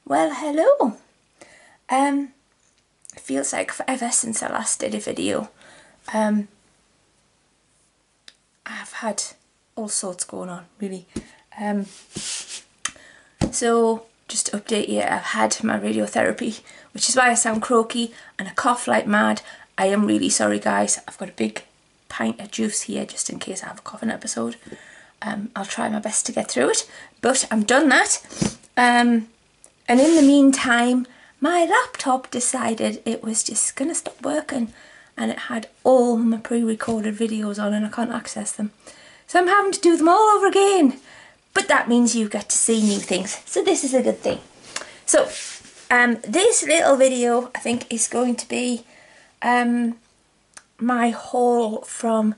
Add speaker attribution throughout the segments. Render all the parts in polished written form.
Speaker 1: Well, hello. It feels like forever since I last did a video. I've had all sorts going on, really. So just to update you, I've had my radiotherapy, which is why I sound croaky and I cough like mad. I am really sorry, guys. I've got a big pint of juice here just in case I have a coughing episode. I'll try my best to get through it, but I'm done that. And in the meantime, my laptop decided it was just gonna stop working, and it had all my pre-recorded videos on and I can't access them. So I'm having to do them all over again. But that means you get to see new things, so this is a good thing. So this little video, I think, is going to be my haul from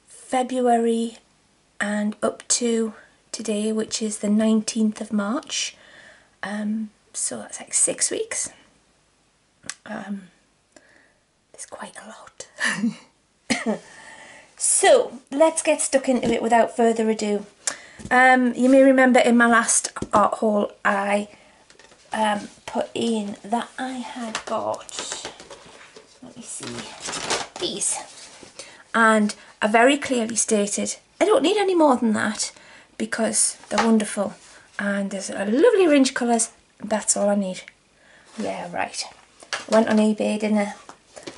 Speaker 1: February and up to today, which is the 19th of March. So that's like 6 weeks. It's quite a lot. So let's get stuck into it without further ado. You may remember in my last art haul I put in that I had got, let me see, these, and I very clearly stated I don't need any more than that because they're wonderful and there's a lovely range of colours. That's all I need. Yeah, right. I went on eBay, didn't I?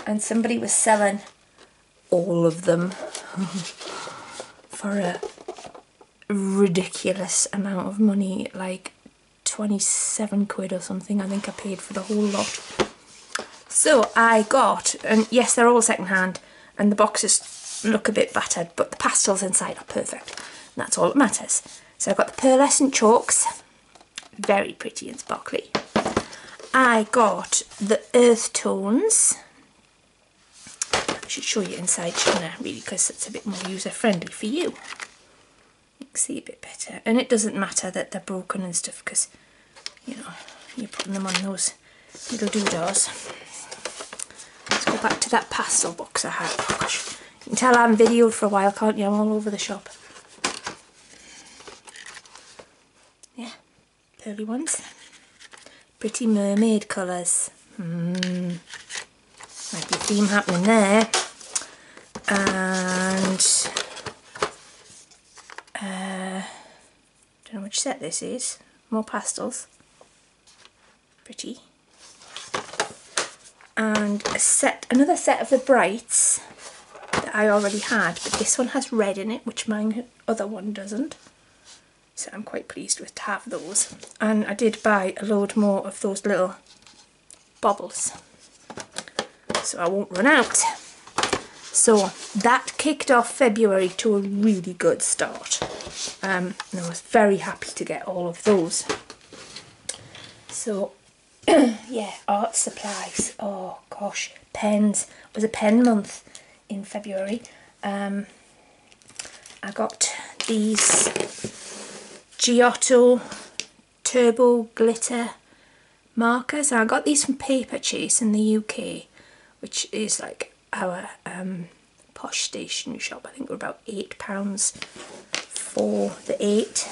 Speaker 1: And somebody was selling all of them for a ridiculous amount of money, like 27 quid or something. I think I paid for the whole lot. So I got, and yes, they're all secondhand and the boxes look a bit battered, but the pastels inside are perfect. And that's all that matters. So I got the pearlescent chalks, very pretty and sparkly. I got the earth tones. I should show you inside, shouldn't I, really, because it's a bit more user friendly for you. You can see a bit better, and it doesn't matter that they're broken and stuff because, you know, you're putting them on those little doodahs. Let's go back to that pastel box I had. Oh gosh, you can tell I haven't videoed for a while, can't you? I'm all over the shop. Yeah, pearly ones. Pretty mermaid colours. Might be a theme happening there. And don't know which set this is. More pastels. Pretty. And another set of the brights that I already had, but this one has red in it, which my other one doesn't. So I'm quite pleased with to have those. And I did buy a load more of those little bobbles, so I won't run out. So that kicked off February to a really good start. And I was very happy to get all of those. So yeah, art supplies. Oh gosh, pens. It was a pen month in February. I got these Giotto Turbo Glitter markers. I got these from Paper Chase in the UK, which is like our posh stationery shop. I think we're about £8 for the 8.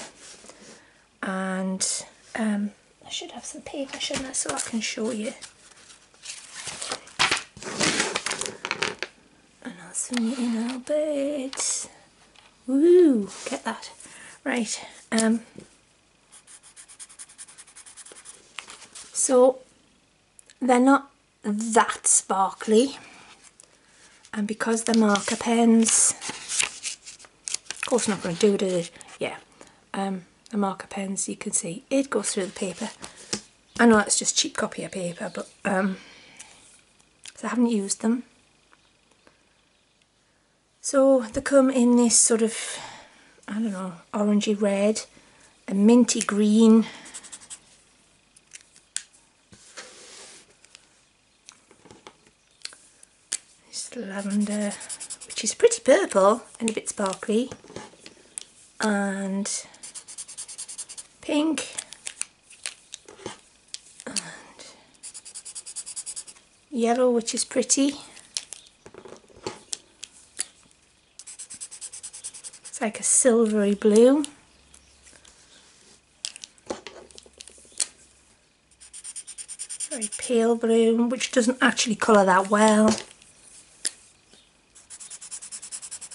Speaker 1: And I should have some paper, shouldn't I, so I can show you. And I'll zoom it in a little bit. Woo, get that. Right. So they're not that sparkly, and because they're marker pens, of course not going to do it, is it? Yeah, the marker pens, you can see it goes through the paper. I know that's just cheap copy of paper, but so I haven't used them. So they come in this sort of, I don't know, orangey red, a minty green, this lavender, which is pretty purple and a bit sparkly, and pink, and yellow, which is pretty. It's like a silvery blue. very pale blue, which doesn't actually colour that well,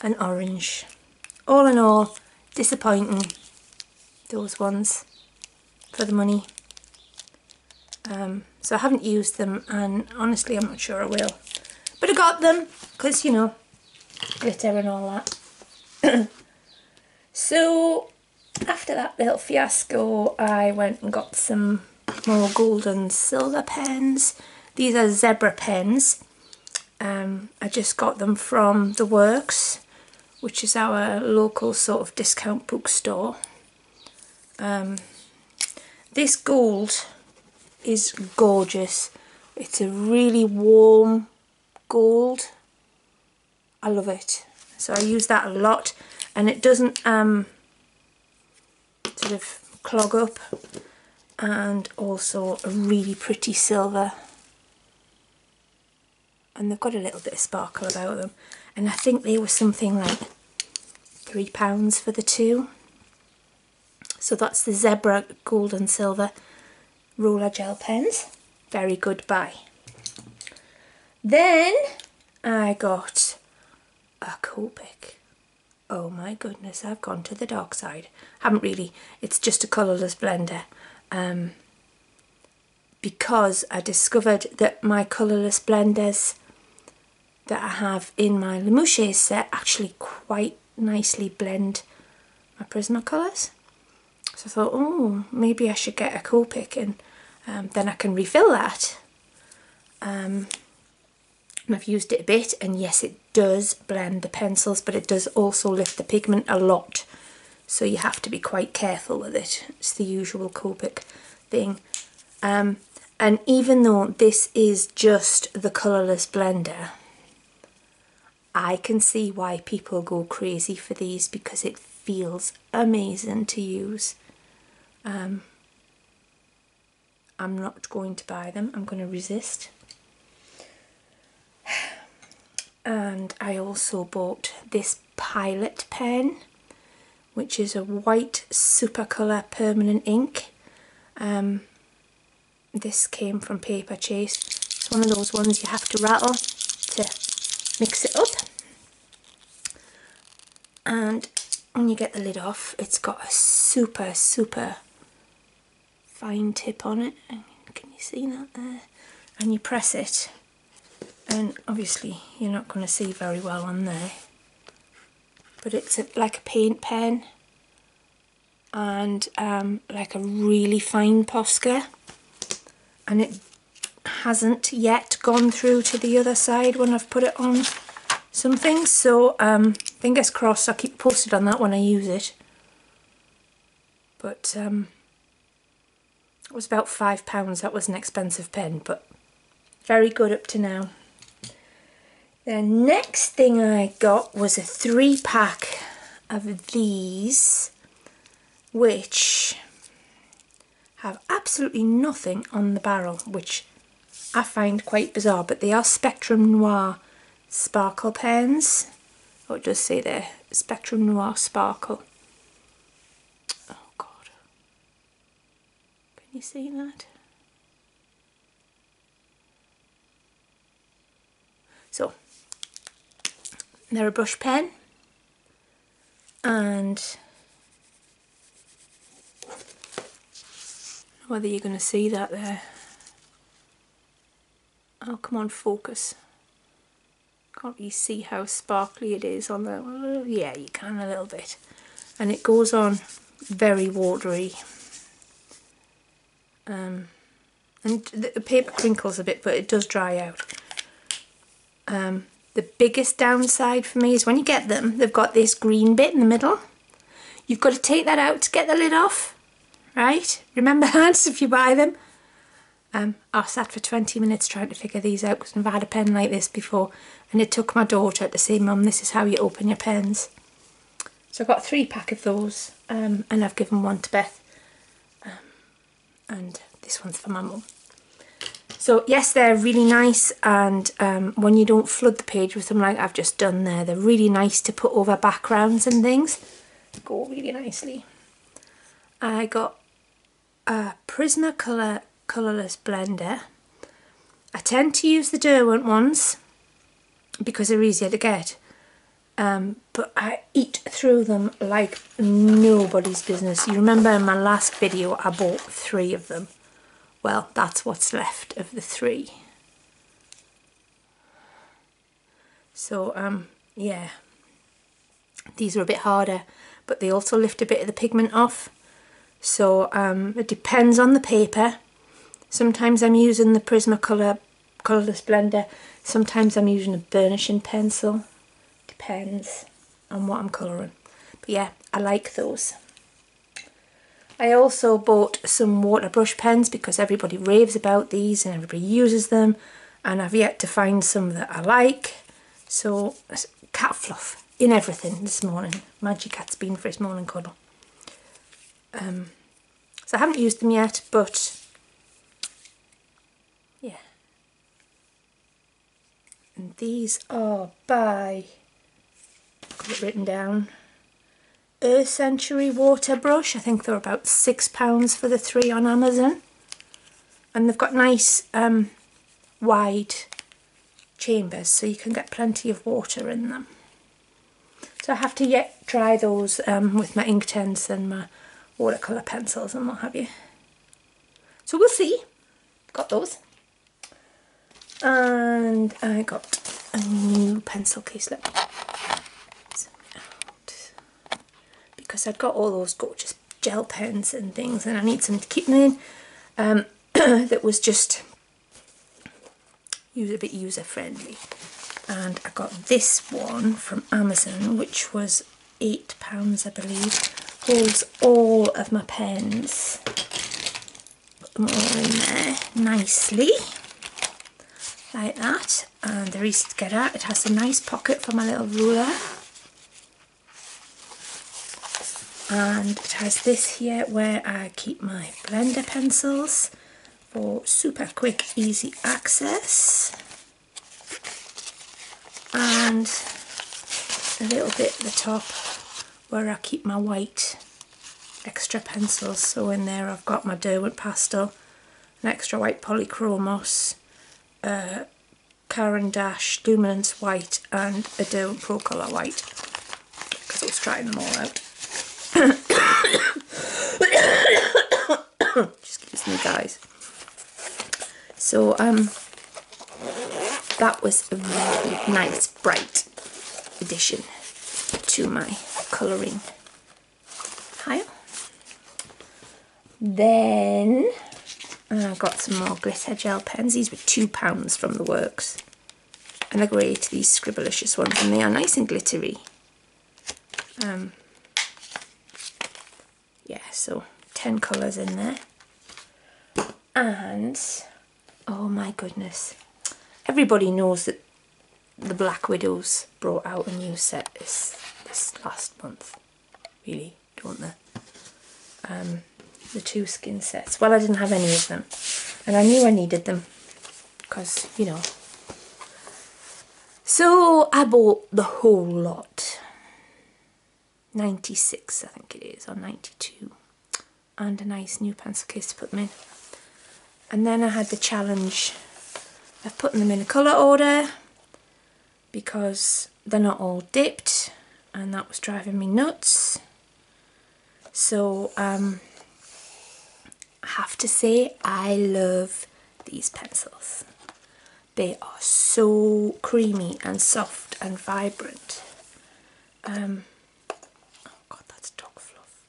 Speaker 1: and orange. All in all, disappointing, those ones, for the money. So I haven't used them, and honestly I'm not sure I will. But I got them, because, you know, glitter and all that. So after that little fiasco, I went and got some more gold and silver pens. These are zebra pens. I just got them from The Works, which is our local sort of discount bookstore. This gold is gorgeous. It's a really warm gold. I love it. So I use that a lot, and it doesn't sort of clog up, and also a really pretty silver, and they've got a little bit of sparkle about them, and I think they were something like £3 for the two. So that's the Zebra Gold and Silver roller gel pens. Very good buy. Then I got a Copic. Oh my goodness, I've gone to the dark side. Haven't really, it's just a colourless blender. Because I discovered that my colourless blenders that I have in my Le Moucher set actually quite nicely blend my Prisma Colors. So I thought, oh, maybe I should get a Copic, and then I can refill that. And I've used it a bit, and yes, it does blend the pencils, but it does also lift the pigment a lot. So you have to be quite careful with it. It's the usual Copic thing. And even though this is just the colourless blender, I can see why people go crazy for these, because it feels amazing to use. I'm not going to buy them. I'm going to resist. And I also bought this Pilot pen, which is a white super colour permanent ink. This came from Paper Chase. It's one of those ones you have to rattle to mix it up. And when you get the lid off, it's got a super fine tip on it. Can you see that there? And you press it, and obviously you're not going to see very well on there, but it's like a paint pen, and like a really fine Posca, and it hasn't yet gone through to the other side when I've put it on something. So fingers crossed. I'll keep posted on that when I use it. But it was about £5. That was an expensive pen, but very good up to now. The next thing I got was a 3-pack of these, which have absolutely nothing on the barrel, which I find quite bizarre, but they are Spectrum Noir sparkle pens. Oh, it does say there, Spectrum Noir sparkle. Oh God, can you see that? So they're a brush pen, and whether you're going to see that there. Oh, come on, focus. Can't really see how sparkly it is on there. Well, yeah, you can a little bit. And it goes on very watery. And the paper crinkles a bit, but it does dry out. The biggest downside for me is when you get them, they've got this green bit in the middle. You've got to take that out to get the lid off, right? Remember that if you buy them. I sat for 20 minutes trying to figure these out, because I've had a pen like this before, and it took my daughter to say, Mum, this is how you open your pens. So I got a 3-pack of those, and I've given one to Beth, and this one's for my mum. So yes, they're really nice, and when you don't flood the page with them like I've just done there, they're really nice to put over backgrounds and things. Go really nicely. I got a Prisma Colourless blender, I tend to use the Derwent ones because they're easier to get. But I eat through them like nobody's business. You remember in my last video I bought 3 of them. Well, that's what's left of the 3. So, yeah. These are a bit harder, but they also lift a bit of the pigment off. So, it depends on the paper. Sometimes I'm using the Prisma Colorless blender. Sometimes I'm using a burnishing pencil. Depends on what I'm colouring. But yeah, I like those. I also bought some water brush pens because everybody raves about these and everybody uses them, and I've yet to find some that I like. So cat fluff in everything this morning. Magic Cat's been for his morning cuddle. So I haven't used them yet, but yeah. And these are by, got it written down, Earth Century water brush. I think they're about £6 for the 3 on Amazon. And they've got nice wide chambers, so you can get plenty of water in them. So I have to yet try those with my Inktense and my watercolour pencils and what have you. So we'll see. Got those. And I got a new pencil case. Let me zoom it out. Because I've got all those gorgeous gel pens and things, and I need something to keep them in that was just a bit user friendly. And I got this one from Amazon, which was £8 I believe. Holds all of my pens. Put them all in there nicely, like that. And they're easy to get at. It has a nice pocket for my little ruler. And it has this here where I keep my blender pencils for super quick, easy access. And a little bit at the top where I keep my white extra pencils. So in there I've got my Derwent Pastel, an extra white Polychromos, Caran d'Ache Luminance White, and a Derwent Pro Colour White, because I was trying them all out. Excuse me guys. So that was a really nice bright addition to my colouring pile. Then I got some more glitter gel pens. These were £2 from the works, and they're great, these Scribblicious ones, and they are nice and glittery. Yeah, so 10 colours in there. And oh my goodness, everybody knows that the Black Widows brought out a new set this last month, really, don't they? The 2 skin sets. Well, I didn't have any of them, and I knew I needed them because, you know. So I bought the whole lot. 96 I think it is, or 92, and a nice new pencil case to put them in. And then I had the challenge of putting them in a colour order because they're not all dipped, and that was driving me nuts. So I have to say I love these pencils. They are so creamy and soft and vibrant. Oh god, that's dog fluff.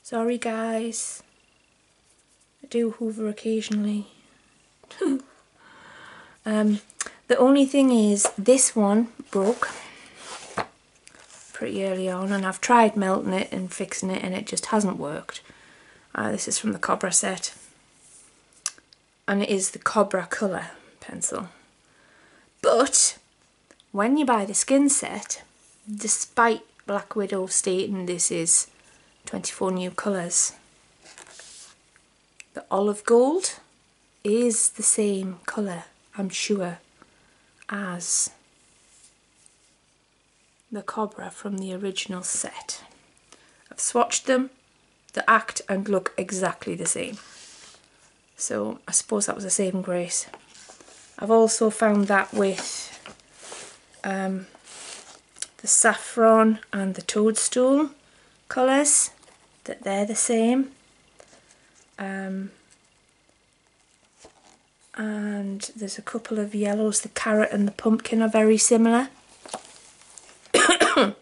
Speaker 1: Sorry guys. I do hoover occasionally. The only thing is, this one broke pretty early on, and I've tried melting it and fixing it, and it just hasn't worked. This is from the Cobra set, and it is the Cobra colour pencil. But when you buy the skin set, despite Black Widow stating this is 24 new colours, the olive gold is the same colour, I'm sure, as the Cobra from the original set. I've swatched them, they act and look exactly the same. So I suppose that was a saving grace. I've also found that with the saffron and the toadstool colours, that they're the same. And there's a couple of yellows. The carrot and the pumpkin are very similar.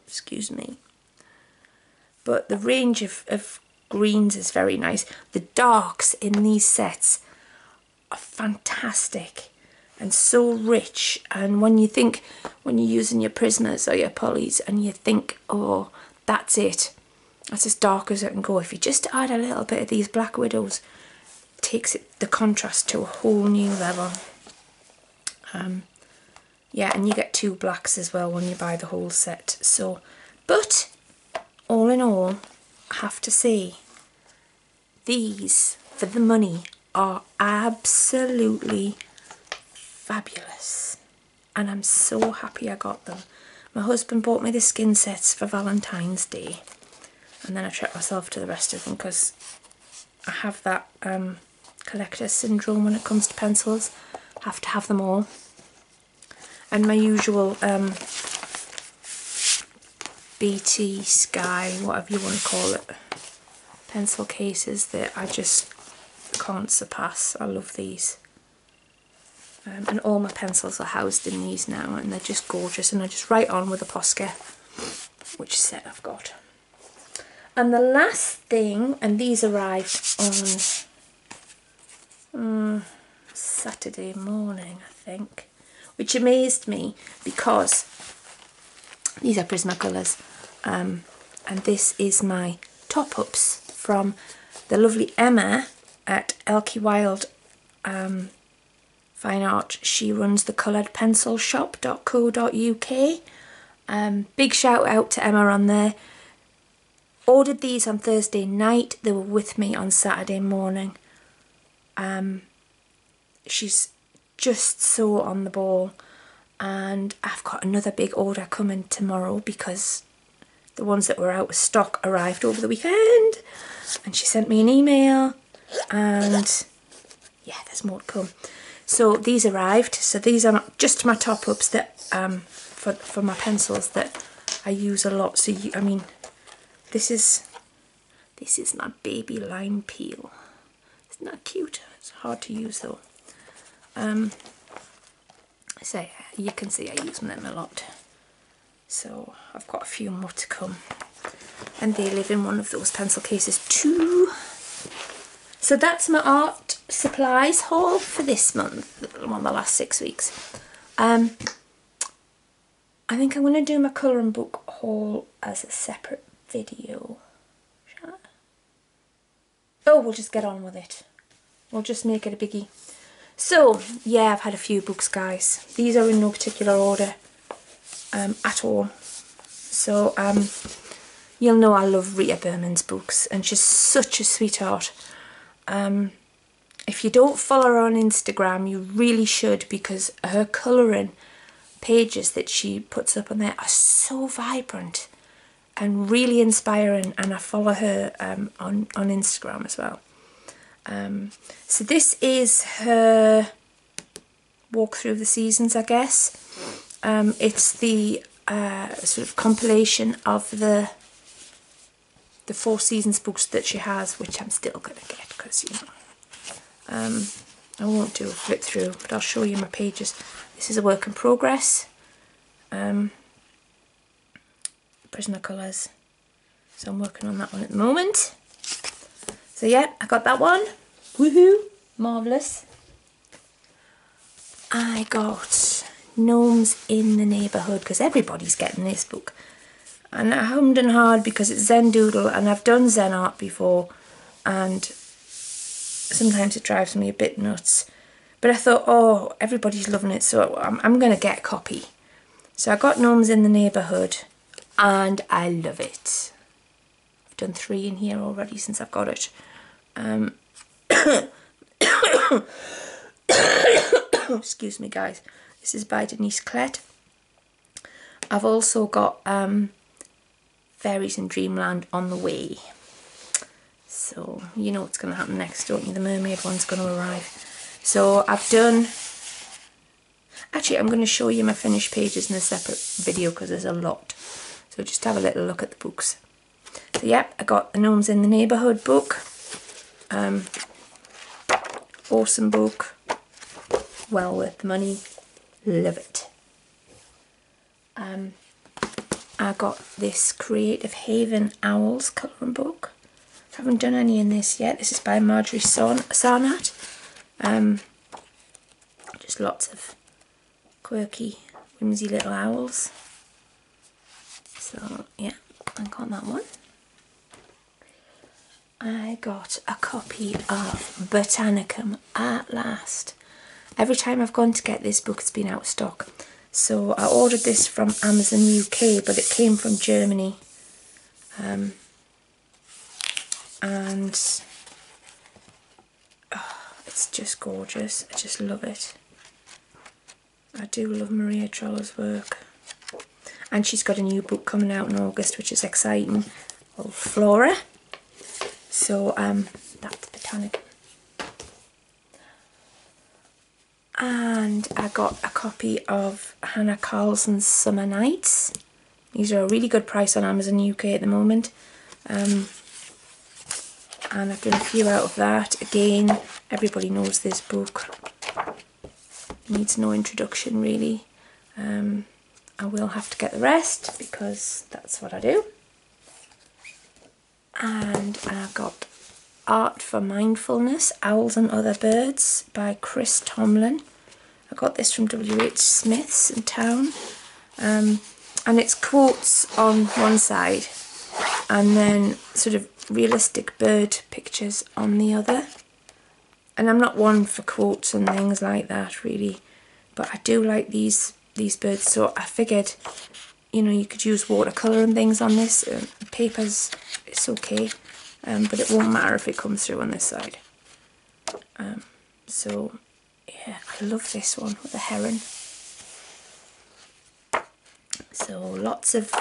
Speaker 1: Excuse me. But the range of greens is very nice. The darks in these sets are fantastic and so rich. And when you're using your Prismas or your Polys and you think, oh, that's it, that's as dark as it can go, if you just add a little bit of these Black Widows, it takes the contrast to a whole new level. Yeah, and you get 2 blacks as well when you buy the whole set. So, but all in all, I have to say, these, for the money, are absolutely fabulous. And I'm so happy I got them. My husband bought me the skin sets for Valentine's Day. And then I treated myself to the rest of them because I have that collector syndrome when it comes to pencils. I have to have them all. And my usual BT, Sky, whatever you want to call it, pencil cases that I just can't surpass. I love these. And all my pencils are housed in these now, and they're just gorgeous, and I just write on with a Posca, which set I've got. And the last thing, and these arrived on Saturday morning, I think, which amazed me because these are Prisma Colors, and this is my top-ups from the lovely Emma at Elkie Wild Fine Art. She runs the colouredpencilshop.co.uk. Big shout out to Emma on there. Ordered these on Thursday night. They were with me on Saturday morning. She's just so on the ball, and I've got another big order coming tomorrow because the ones that were out of stock arrived over the weekend, and she sent me an email, and yeah, there's more to come. So these arrived. So these are just my top-ups that for my pencils that I use a lot. So I mean, this is my baby line peel. Isn't that cute? It's hard to use though. So you can see I use them a lot. So I've got a few more to come, and they live in one of those pencil cases too. So that's my art supplies haul for this month, well, the last 6 weeks. I think I'm going to do my colouring book haul as a separate video. Shall I? Oh, we'll just get on with it. We'll just make it a biggie. So, yeah, I've had a few books, guys. These are in no particular order at all. So, you'll know I love Rita Berman's books, and she's such a sweetheart. If you don't follow her on Instagram, you really should, because her colouring pages that she puts up on there are so vibrant and really inspiring, and I follow her on Instagram as well. So this is her walk through the seasons, I guess. It's the sort of compilation of the 4 seasons books that she has, which I'm still going to get because, you know, I won't do a flip through, but I'll show you my pages. This is a work in progress. Prisma Colors. So I'm working on that one at the moment. So yeah, I got that one. Woohoo! Marvellous. I got Gnomes in the Neighbourhood, because everybody's getting this book. And I hummed and hawed because it's Zen Doodle, and I've done Zen art before, and sometimes it drives me a bit nuts. But I thought, oh, everybody's loving it, so I'm going to get a copy. So I got Gnomes in the Neighbourhood, and I love it. I've done 3 in here already since I've got it. Excuse me, guys. This is by Denise Klett. I've also got Fairies in Dreamland on the way. So you know what's going to happen next, don't you? The mermaid one's going to arrive. So I've done Actually, I'm going to show you my finished pages in a separate video because there's a lot. So just have a little look at the books. So yep, I got the Gnomes in the Neighbourhood book. Awesome book. Well worth the money. Love it. I got this Creative Haven Owls colouring book. Haven't done any in this yet. This is by Marjorie Sarnat. Just lots of quirky, whimsy little owls. So yeah, I got that one. I got a copy of Botanicum at last. Every time I've gone to get this book, it's been out of stock. So I ordered this from Amazon UK, but it came from Germany. And it's just gorgeous. I just love it. I do love Maria Troller's work. And she's got a new book coming out in August, which is exciting, called Flora. So that's Botanicum. And I got a copy of Hannah Carlson's Summer Nights. These are a really good price on Amazon UK at the moment. And I've done a few out of that. Again, everybody knows this book. Needs no introduction really. I will have to get the rest because that's what I do. And I've got Art for Mindfulness, Owls and Other Birds by Chris Tomlin. I got this from W.H. Smith's in town. And it's quotes on one side and then sort of realistic bird pictures on the other. And I'm not one for quotes and things like that really, but I do like these birds, so I figured, you know, you could use watercolour and things on this. Paper's, it's okay, but it won't matter if it comes through on this side. So yeah, I love this one with the heron. So lots of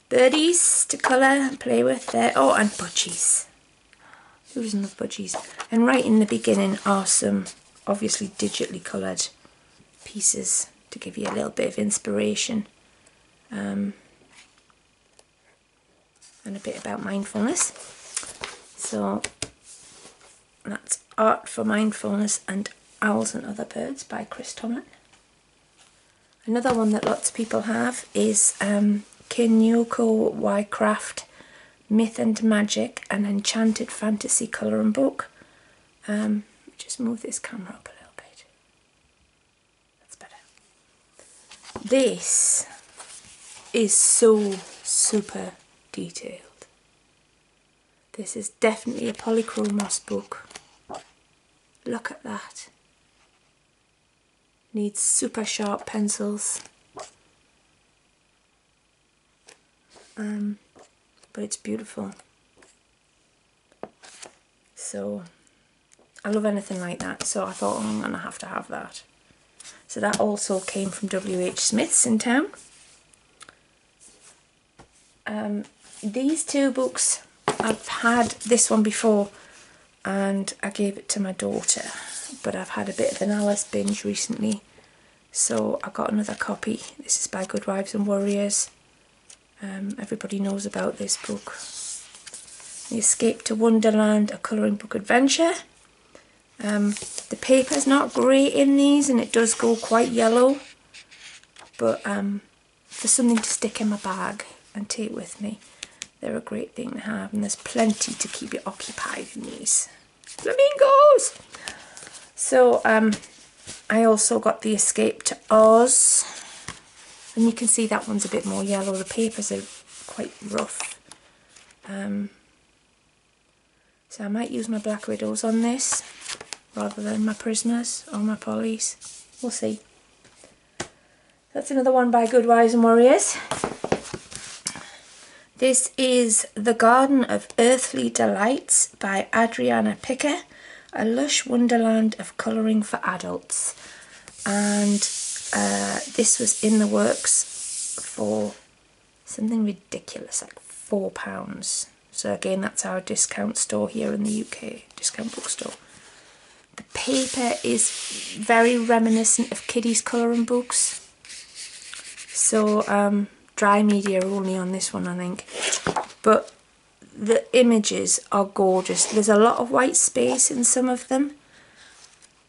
Speaker 1: birdies to colour and play with there. Oh, and budgies. Who doesn't love budgies? And right in the beginning are some obviously digitally coloured pieces to give you a little bit of inspiration. And a bit about mindfulness. So that's Art for Mindfulness and Owls and Other Birds by Chris Tomlin. Another one that lots of people have is Kinuko Wycraft Myth and Magic, an Enchanted fantasy colouring book. Just move this camera up a little bit. That's better. This is so super detailed. This is definitely a polychromos book. Look at that. Needs super sharp pencils. But it's beautiful. So I love anything like that, so I thought, oh, I'm gonna have to have that. So that also came from W.H. Smith's in town. These two books, I've had this one before and I gave it to my daughter, but I've had a bit of an Alice binge recently, so I got another copy. This is by Good Wives and Warriors. Everybody knows about this book. The Escape to Wonderland, a colouring book adventure. The paper's not great in these and it does go quite yellow, but for something to stick in my bag and take with me, they're a great thing to have, and there's plenty to keep you occupied in these. Flamingos! So I also got The Escape to Oz, and you can see that one's a bit more yellow. The papers are quite rough. So I might use my Black Widows on this rather than my Prismas or my Polys. We'll see. That's another one by Good Wives and Warriors. This is The Garden of Earthly Delights by Adriana Pickett, a lush wonderland of colouring for adults. And this was in the works for something ridiculous, like £4. So again, that's our discount store here in the UK, discount bookstore. The paper is very reminiscent of kiddies' colouring books. So dry media only on this one, I think. But the images are gorgeous. There's a lot of white space in some of them.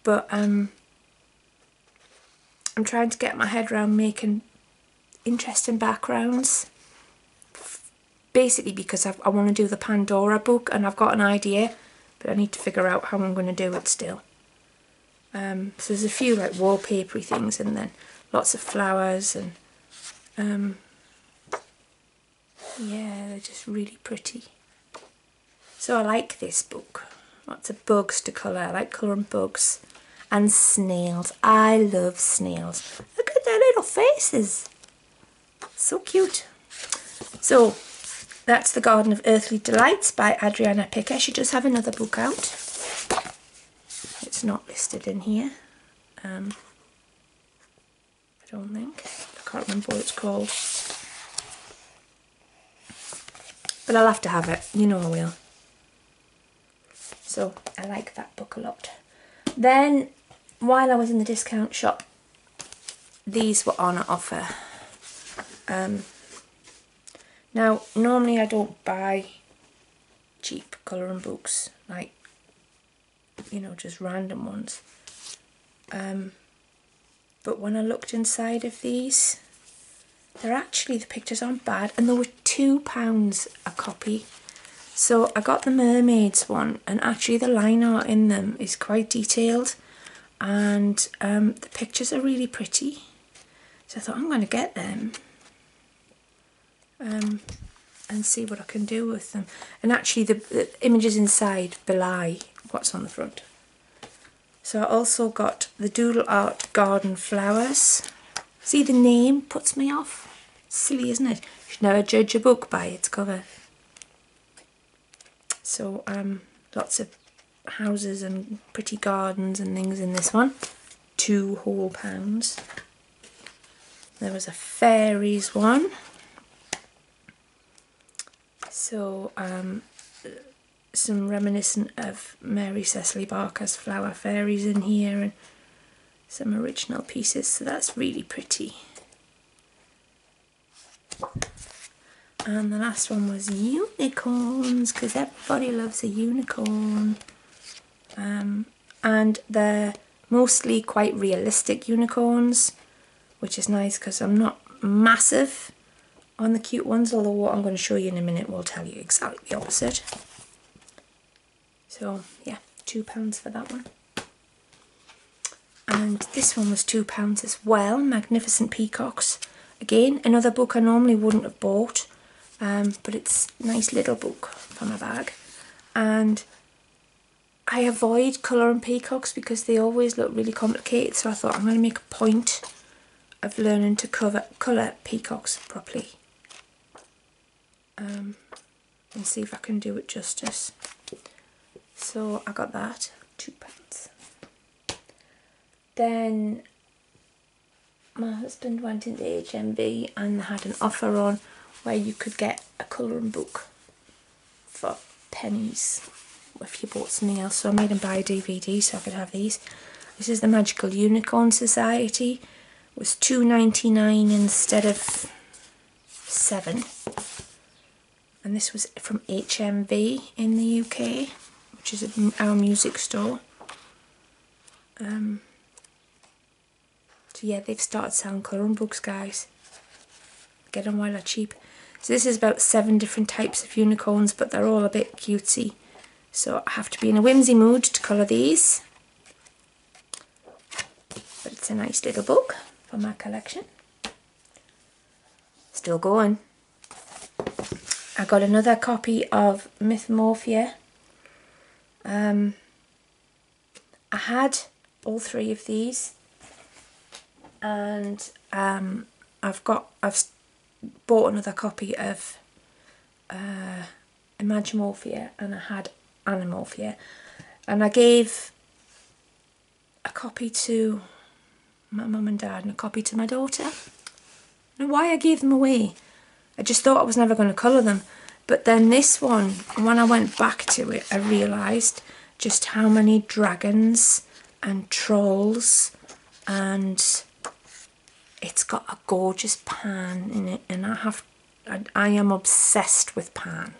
Speaker 1: But I'm trying to get my head around making interesting backgrounds. Basically because I want to do the Pandora book and I've got an idea, but I need to figure out how I'm going to do it still. So there's a few like wallpapery things and then lots of flowers and yeah, they're just really pretty. So I like this book. Lots of bugs to colour. I like colouring bugs and snails. I love snails. Look at their little faces. So cute. So that's The Garden of Earthly Delights by Adriana Pickett. She does have another book out. It's not listed in here. I don't think. I can't remember what it's called. But I'll have to have it. You know I will. So I like that book a lot. Then while I was in the discount shop, these were on offer. Now normally I don't buy cheap colouring books, like, you know, just random ones. But when I looked inside of these, they're actually, the pictures aren't bad, and they were £2 a copy. So I got the Mermaids one, and actually the line art in them is quite detailed, and the pictures are really pretty. So I thought I'm going to get them and see what I can do with them. And actually the images inside belie what's on the front. So I also got the Doodle Art Garden Flowers. See, the name puts me off. Silly, isn't it? You should never judge a book by its cover. So lots of houses and pretty gardens and things in this one. £2 whole. There was a fairies one. So some reminiscent of Mary Cecily Barker's Flower Fairies in here, and some original pieces, so that's really pretty. And the last one was unicorns, because everybody loves a unicorn. And they're mostly quite realistic unicorns, which is nice because I'm not massive on the cute ones, although what I'm going to show you in a minute will tell you exactly the opposite. So yeah, £2 for that one. And this one was £2 as well, Magnificent Peacocks. Again, another book I normally wouldn't have bought, but it's a nice little book for my bag. And I avoid colouring peacocks because they always look really complicated, so I thought I'm going to make a point of learning to colour peacocks properly. And see if I can do it justice. So I got that, £2. Then my husband went into HMV and had an offer on where you could get a colouring book for pennies if you bought something else. So I made him buy a DVD so I could have these. This is the Magical Unicorn Society. It was $2.99 instead of £7. And this was from HMV in the UK, which is our music store. So yeah, they've started selling colouring books, guys. Get them while they're cheap. So this is about 7 different types of unicorns, but they're all a bit cutesy. So I have to be in a whimsy mood to colour these. But it's a nice little book for my collection. Still going. I got another copy of Mythmorphia. I had all 3 of these, and I've bought another copy of Imagimorphia, and I had Animorphia, and I gave a copy to my mum and dad and a copy to my daughter. I don't know why I gave them away. I just thought I was never going to colour them. But then this one, when I went back to it, I realised just how many dragons and trolls, and it's got a gorgeous pan in it, and I am obsessed with pan.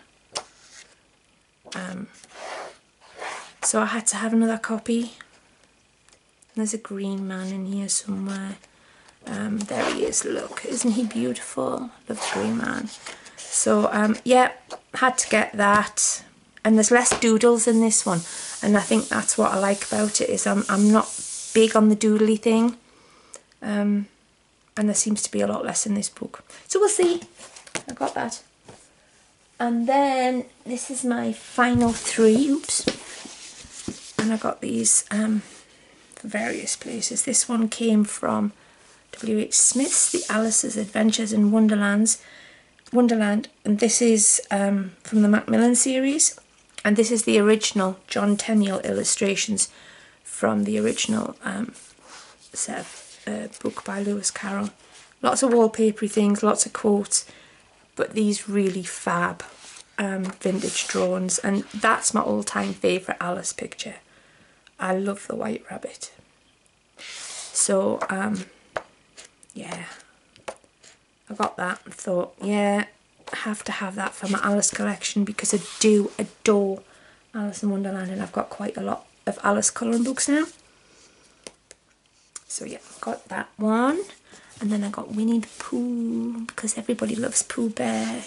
Speaker 1: So I had to have another copy. There's a green man in here somewhere. There he is, look, isn't he beautiful? Love the green man. So yeah, had to get that. And there's less doodles in this one, and I think that's what I like about it, is I'm not big on the doodly thing, and there seems to be a lot less in this book. So we'll see. I got that. And then this is my final 3. Oops. And I got these from various places. This one came from W.H. Smith's The Alice's Adventures in Wonderland, and this is from the Macmillan series, and this is the original John Tenniel illustrations from the original book by Lewis Carroll. Lots of wallpapery things, lots of quotes, but these really fab vintage drawings, and that's my all-time favourite Alice picture. I love the White Rabbit. So yeah, I got that and thought, yeah, I have to have that for my Alice collection, because I do adore Alice in Wonderland, and I've got quite a lot of Alice colouring books now. So yeah, got that one. And then I got Winnie the Pooh, because everybody loves Pooh Bear,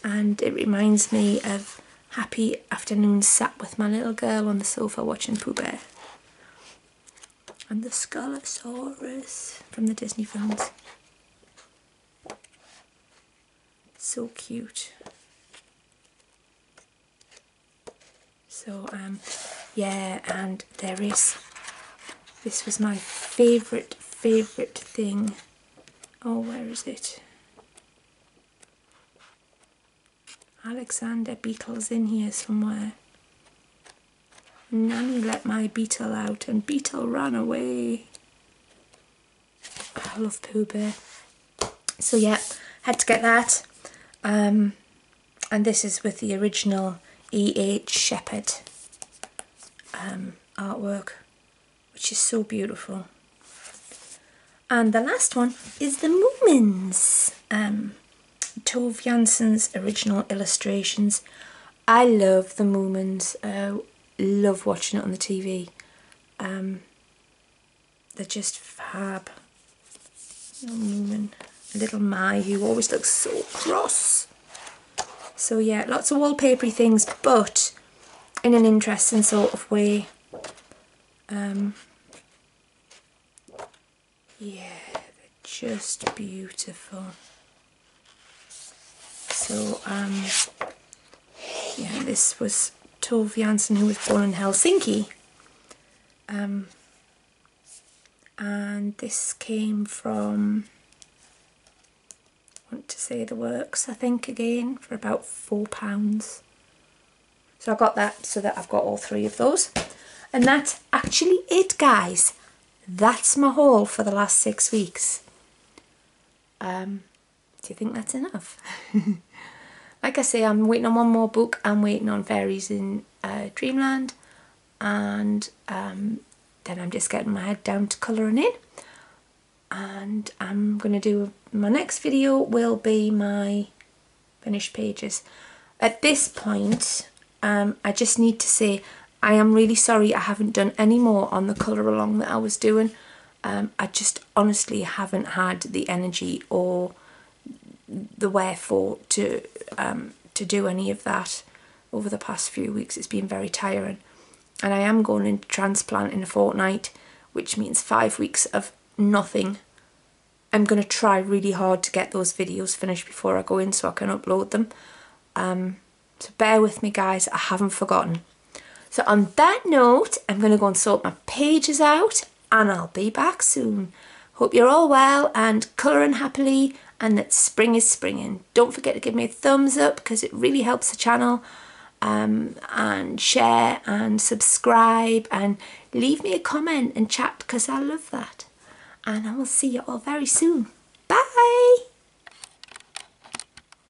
Speaker 1: and it reminds me of happy afternoons sat with my little girl on the sofa watching Pooh Bear. And the Scolosaurus from the Disney films. So cute. So yeah, and there is, this was my favourite thing. Oh, where is it? Alexander Beetle's in here somewhere. Nanny let my beetle out and Beetle ran away. I love Pooh Bear. So yeah, had to get that. And this is with the original E.H. Shepard artwork, which is so beautiful. And the last one is the Moomins, Tove Janssen's original illustrations. I love the Moomins. Love watching it on the TV. They're just fab. Little Moomin, little Mai, who always looks so cross. So yeah, lots of wallpapery things, but in an interesting sort of way. Yeah, they're just beautiful. So yeah, this was Tove Jansson, who was born in Helsinki, and this came from, I want to say The Works, I think, again, for about £4. So I got that, so that I've got all 3 of those. And that's actually it, guys. That's my haul for the last 6 weeks. Do you think that's enough? Like I say, I'm waiting on one more book. I'm waiting on Fairies in Dreamland, and then I'm just getting my head down to colouring in. And I'm going to do, my next video will be my finished pages. At this point, I just need to say, I am really sorry I haven't done any more on the colour along that I was doing. I just honestly haven't had the energy or the wherefore to do any of that over the past few weeks. It's been very tiring, and I am going into transplant in a fortnight, which means 5 weeks of nothing. I'm going to try really hard to get those videos finished before I go in so I can upload them. So bear with me, guys, I haven't forgotten. So on that note, I'm going to go and sort my pages out, and I'll be back soon. Hope you're all well and colouring happily, and that spring is springing. Don't forget to give me a thumbs up, because it really helps the channel, and share and subscribe and leave me a comment and chat, because I love that. And I will see you all very soon. Bye!